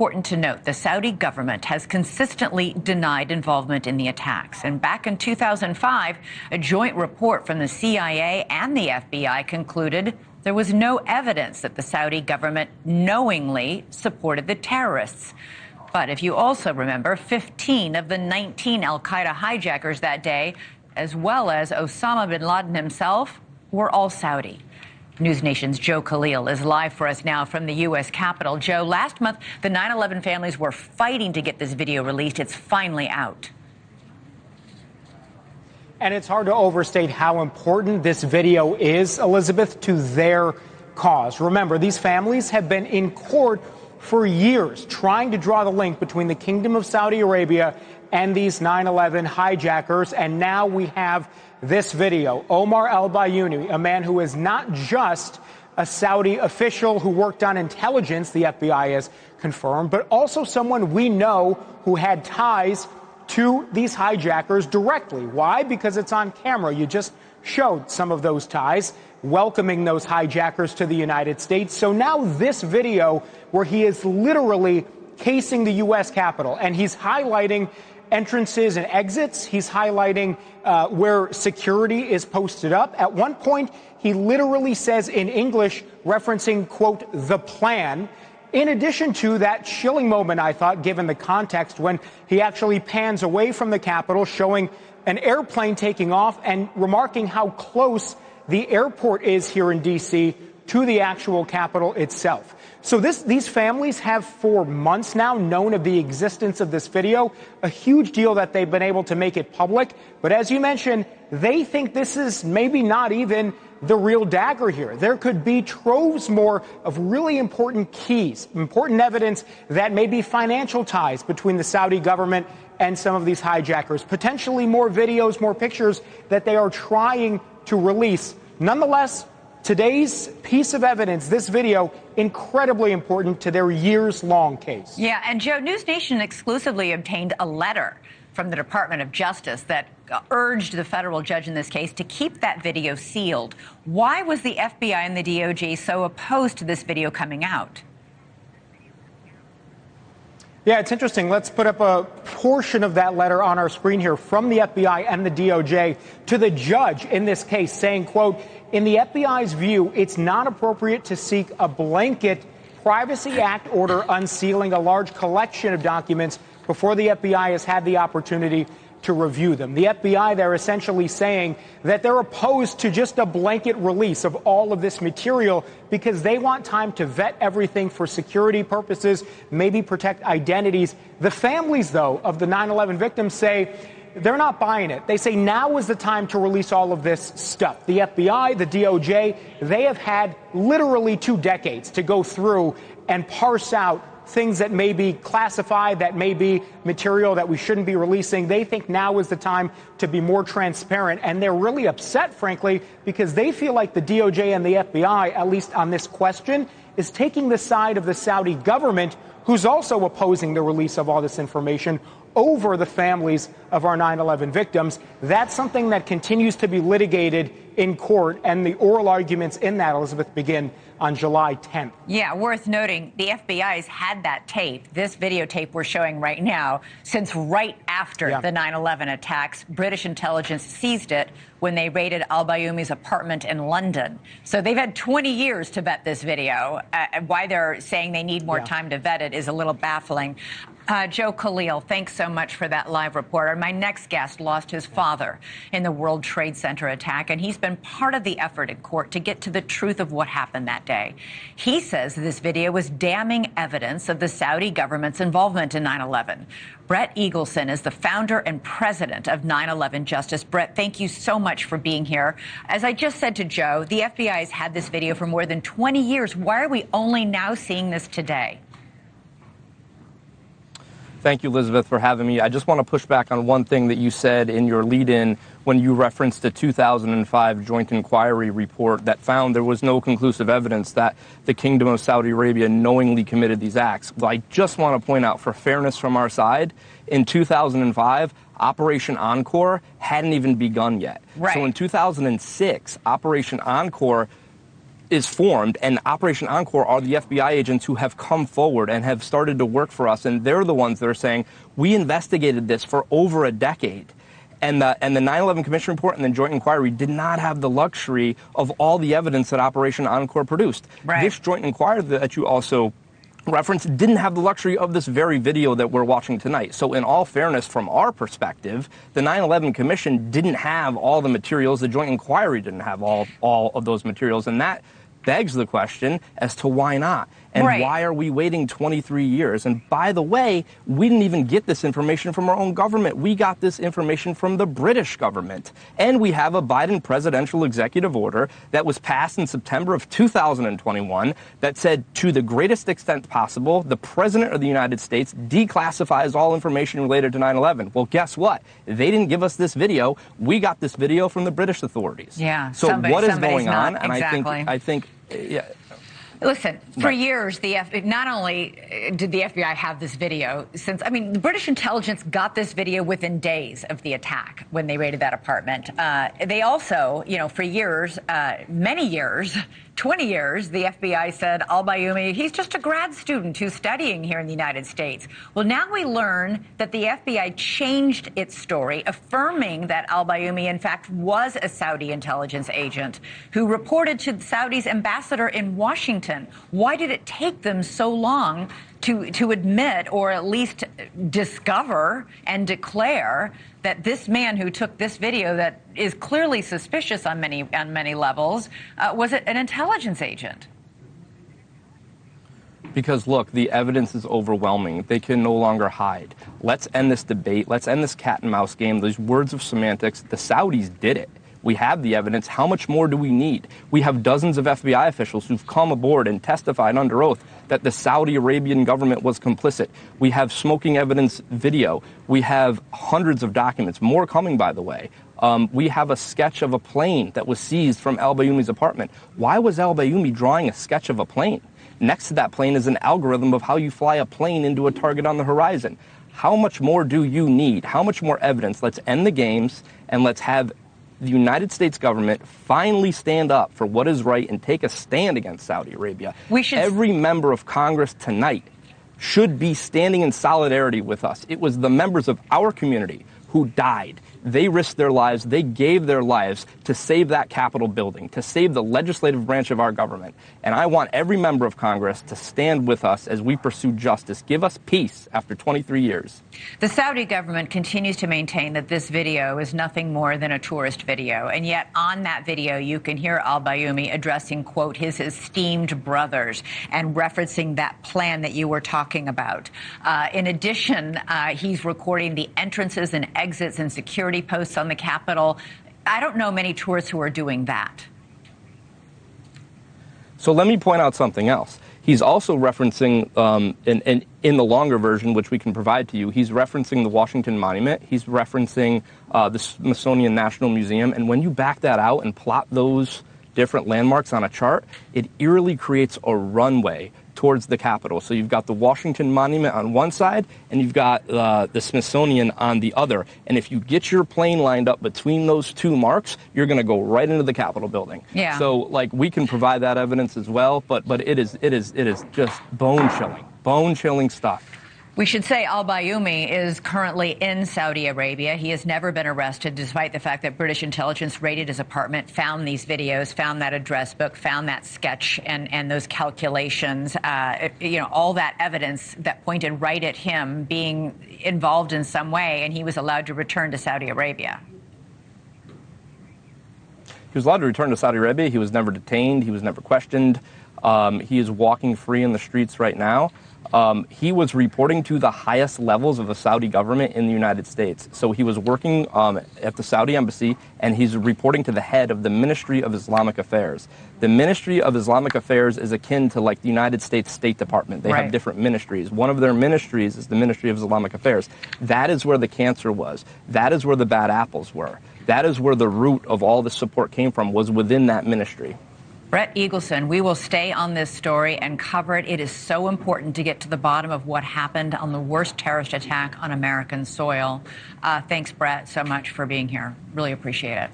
Important to note, the Saudi government has consistently denied involvement in the attacks. And back in 2005, a joint report from the CIA and the FBI concluded there was no evidence that the Saudi government knowingly supported the terrorists. But if you also remember, 15 of the 19 al-Qaeda hijackers that day, as well as Osama bin Laden himself, were all Saudi. News Nation's Joe Khalil is live for us now from the U.S. Capitol. Joe, last month, the 9/11 families were fighting to get this video released. It's finally out. And it's hard to overstate how important this video is, Elizabeth, to their cause. Remember, these families have been in court for years trying to draw the link between the Kingdom of Saudi Arabia and these 9/11 hijackers. And now we have this video. Omar al-Bayouni, a man who is not just a Saudi official who worked on intelligence, the FBI has confirmed, but also someone we know who had ties to these hijackers directly. Why? Because it's on camera. You just showed some of those ties, welcoming those hijackers to the United States. So now this video where he is literally casing the U.S. Capitol, and he's highlighting entrances and exits. He's highlighting where security is posted up. At one point, he literally says in English, referencing, quote, the plan. In addition to that chilling moment, I thought, given the context, when he actually pans away from the Capitol, showing an airplane taking off and remarking how close the airport is here in D.C. to the actual Capitol itself. So these families have for months now known of the existence of this video, a huge deal that they've been able to make it public. But as you mentioned, they think this is maybe not even the real dagger here. There could be troves more of really important keys, important evidence that may be financial ties between the Saudi government and some of these hijackers, potentially more videos, more pictures that they are trying to release. Nonetheless, today's piece of evidence, this video, incredibly important to their years-long case. Yeah, and Joe, News Nation exclusively obtained a letter from the Department of Justice that urged the federal judge in this case to keep that video sealed. Why was the FBI and the DOJ so opposed to this video coming out? Yeah, it's interesting. Let's put up a portion of that letter on our screen here from the FBI and the DOJ to the judge in this case, saying, quote, in the FBI's view, it's not appropriate to seek a blanket Privacy Act order unsealing a large collection of documents before the FBI has had the opportunity to review them. The FBI, they're essentially saying that they're opposed to just a blanket release of all of this material because they want time to vet everything for security purposes, maybe protect identities. The families, though, of the 9/11 victims say they're not buying it. They say now is the time to release all of this stuff. The FBI, the DOJ, they have had literally 2 decades to go through and parse out things that may be classified, that may be material that we shouldn't be releasing. They think now is the time to be more transparent. And they're really upset, frankly, because they feel like the DOJ and the FBI, at least on this question, is taking the side of the Saudi government, who's also opposing the release of all this information, over the families of our 9/11 victims. That's something that continues to be litigated in court, and the oral arguments in that, Elizabeth, begin on July 10th. Yeah, worth noting, the FBI's had that tape, this videotape we're showing right now, since right after the 9/11 attacks. British intelligence seized it when they raided al-Bayouni's apartment in London. So they've had 20 years to vet this video. Why they're saying they need more time to vet it is a little baffling. Joe Khalil, thanks so much for that live report. My next guest lost his father in the World Trade Center attack, and he's been part of the effort in court to get to the truth of what happened that day. He says this video was damning evidence of the Saudi government's involvement in 9/11. Brett Eagleson is the founder and president of 9/11 Justice. Brett, thank you so much for being here. As I just said to Joe, the FBI has had this video for more than 20 years. Why are we only now seeing this today? Thank you, Elizabeth, for having me. I just want to push back on one thing that you said in your lead-in when you referenced the 2005 joint inquiry report that found there was no conclusive evidence that the Kingdom of Saudi Arabia knowingly committed these acts. Well, I just want to point out, for fairness from our side, in 2005, Operation Encore hadn't even begun yet. Right. So in 2006, Operation Encore is formed, and Operation Encore are the FBI agents who have come forward and have started to work for us, and they're the ones that are saying, we investigated this for over a decade. And the 9/11 Commission report and the joint inquiry did not have the luxury of all the evidence that Operation Encore produced. Right. This joint inquiry that you also referenced didn't have the luxury of this very video that we're watching tonight. So in all fairness, from our perspective, the 9/11 Commission didn't have all the materials. The joint inquiry didn't have all of those materials. And that begs the question as to why not. And why are we waiting 23 years? And by the way, we didn't even get this information from our own government. We got this information from the British government. And we have a Biden presidential executive order that was passed in September of 2021 that said, to the greatest extent possible, the President of the United States declassifies all information related to 9/11. Well, guess what? They didn't give us this video. We got this video from the British authorities. Yeah. So what is going on? And exactly. I think yeah. Listen, for years, not only did the FBI have this video, the British intelligence got this video within days of the attack when they raided that apartment. They also, for years, many years, 20 years, the FBI said al-Bayoumi, he's just a grad student who's studying here in the United States. Well, now we learn that the FBI changed its story, affirming that al-Bayoumi, in fact, was a Saudi intelligence agent who reported to the Saudi's ambassador in Washington. Why did it take them so long to admit, or at least discover and declare, that this man who took this video that is clearly suspicious on many levels was an intelligence agent? Because, look, the evidence is overwhelming. They can no longer hide. Let's end this debate. Let's end this cat and mouse game. These words of semantics. The Saudis did it. We have the evidence. How much more do we need? We have dozens of FBI officials who've come aboard and testified under oath that the Saudi Arabian government was complicit. We have smoking evidence video. We have hundreds of documents, more coming, by the way. We have a sketch of a plane that was seized from al-Bayoumi's apartment. Why was al-Bayoumi drawing a sketch of a plane? Next to that plane is an algorithm of how you fly a plane into a target on the horizon. How much more do you need? How much more evidence? Let's end the games and let's have the United States government finally stand up for what is right and take a stand against Saudi Arabia. Every member of Congress tonight should be standing in solidarity with us. It was the members of our community who died. They risked their lives. They gave their lives to save that Capitol building, to save the legislative branch of our government. And I want every member of Congress to stand with us as we pursue justice. Give us peace after 23 years. The Saudi government continues to maintain that this video is nothing more than a tourist video. And yet on that video, you can hear al-Bayoumi addressing, quote, his esteemed brothers and referencing that plan that you were talking about. In addition, he's recording the entrances and exits and security posts on the Capitol. I don't know many tourists who are doing that. So let me point out something else. He's also referencing, in the longer version, which we can provide to you, he's referencing the Washington Monument. He's referencing the Smithsonian National Museum. And when you back that out and plot those different landmarks on a chart, it eerily creates a runway towards the Capitol. So you've got the Washington Monument on one side, and you've got the Smithsonian on the other. And if you get your plane lined up between those two marks, you're going to go right into the Capitol building. Yeah. So, we can provide that evidence as well, but it is just bone chilling stuff. We should say al-Bayoumi is currently in Saudi Arabia. He has never been arrested, despite the fact that British intelligence raided his apartment, found these videos, found that address book, found that sketch and those calculations, all that evidence that pointed right at him being involved in some way, and he was allowed to return to Saudi Arabia. He was allowed to return to Saudi Arabia. He was never detained. He was never questioned. He is walking free in the streets right now. He was reporting to the highest levels of the Saudi government in the United States. So he was working at the Saudi embassy, and he's reporting to the head of the Ministry of Islamic Affairs. The Ministry of Islamic Affairs is akin to like the United States State Department. They have different ministries. One of their ministries is the Ministry of Islamic Affairs. That is where the cancer was. That is where the bad apples were. That is where the root of all the support came from, was within that ministry. Brett Eagleson, we will stay on this story and cover it. It is so important to get to the bottom of what happened on the worst terrorist attack on American soil. Thanks, Brett, so much for being here. Really appreciate it.